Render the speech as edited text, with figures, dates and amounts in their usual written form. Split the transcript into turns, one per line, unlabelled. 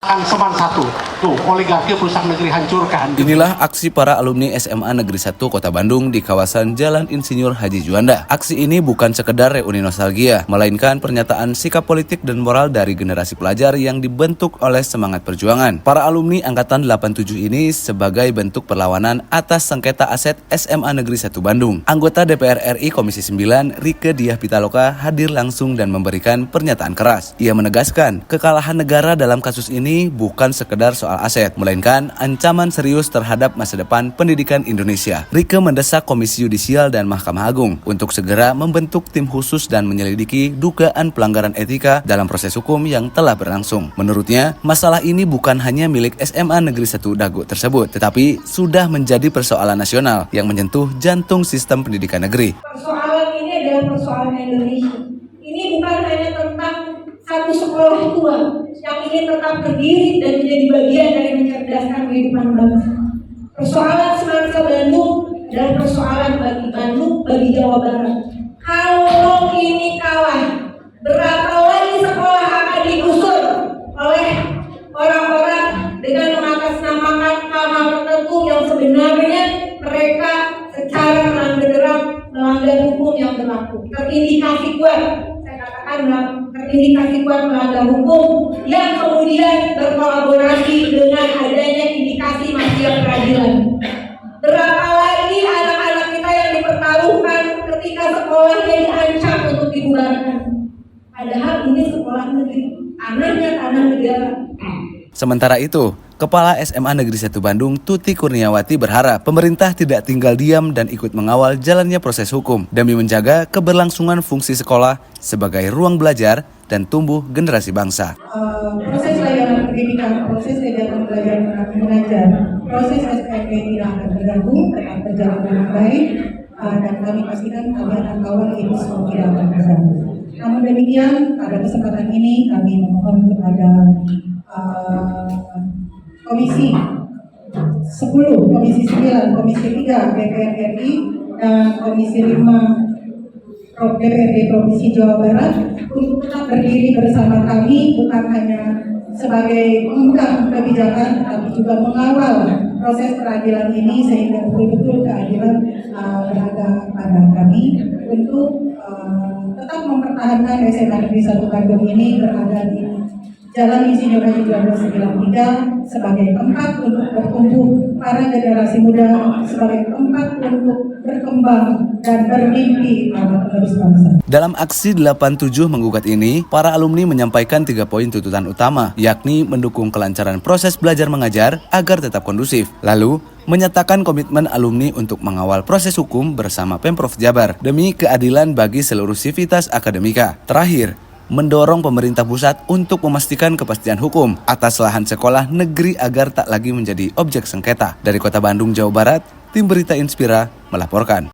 Seman satu, tuh oligarki perusahaan negeri hancurkan.
Inilah aksi para alumni SMA Negeri 1 Kota Bandung di kawasan Jalan Insinyur Haji Juanda. Aksi ini bukan sekedar reuni nostalgia, melainkan pernyataan sikap politik dan moral dari generasi pelajar yang dibentuk oleh semangat perjuangan. Para alumni Angkatan 87 ini sebagai bentuk perlawanan atas sengketa aset SMA Negeri 1 Bandung. Anggota DPR RI Komisi 9, Rieke Diah Pitaloka hadir langsung dan memberikan pernyataan keras. Ia menegaskan, kekalahan negara dalam kasus ini bukan sekedar soal aset, melainkan ancaman serius terhadap masa depan pendidikan Indonesia. Rieke mendesak Komisi Yudisial dan Mahkamah Agung untuk segera membentuk tim khusus dan menyelidiki dugaan pelanggaran etika dalam proses hukum yang telah berlangsung. Menurutnya, masalah ini bukan hanya milik SMA Negeri 1 Dago tersebut, tetapi sudah menjadi persoalan nasional yang menyentuh jantung sistem pendidikan negeri.
Persoalan ini adalah persoalan Indonesia. Ini bukan hanya tentang satu sekolah tua yang ingin tetap berdiri dan menjadi bagian dari mencerdaskan kehidupan bangsa. Persoalan semangsa Bandung dan persoalan bagi Bandung, bagi Jawa Barat. Kalau ini kalah, berapa lagi sekolah akan digusur oleh orang-orang dengan mengatasnamakan hal-hal tertentu yang sebenarnya mereka secara terang-benderang melanggar hukum yang berlaku. Terindikasi kuat, saya katakan terindikasi kuat melanggar hukum yang kemudian berkolaborasi dengan adanya indikasi mafia peradilan. Berapa lagi anak-anak kita yang dipertaruhkan ketika sekolahnya diancam untuk dibubarkan. Padahal ini sekolah negeri, tanahnya tanah negara.
Sementara itu, Kepala SMA Negeri 1 Bandung Tuti Kurniawati berharap pemerintah tidak tinggal diam dan ikut mengawal jalannya proses hukum demi menjaga keberlangsungan fungsi sekolah sebagai ruang belajar dan tumbuh generasi bangsa.
Proses layanan pendidikan, proses kegiatan belajar mengajar, proses SPP tidak akan terganggu, tetap berjalan dengan baik, dan kami pastikan kalian akan kawal ini semua tidak akan terganggu. Namun demikian, pada kesempatan ini kami memohon kepada Komisi 10, Komisi 9, Komisi 3 DPR RI, dan Komisi 5 DPRD Provinsi Jawa Barat untuk tetap berdiri bersama kami, bukan hanya sebagai pengembang kebijakan, tapi juga mengawal proses peradilan ini sehingga betul-betul keadilan berada pada kami untuk tetap mempertahankan SMA Negeri 1 Bandung ini berada di Jalan Insinyur Haji Juanda 93 sebagai tempat untuk bertumbuh para generasi muda, sebagai tempat untuk berkembang dan bermimpi para penerus bangsa.
Dalam aksi 87 menggugat ini, para alumni menyampaikan 3 poin tuntutan utama, yakni mendukung kelancaran proses belajar mengajar agar tetap kondusif. Lalu, menyatakan komitmen alumni untuk mengawal proses hukum bersama Pemprov Jabar demi keadilan bagi seluruh sivitas akademika. Terakhir, mendorong pemerintah pusat untuk memastikan kepastian hukum atas lahan sekolah negeri agar tak lagi menjadi objek sengketa. Dari Kota Bandung, Jawa Barat, Tim Berita Inspira melaporkan.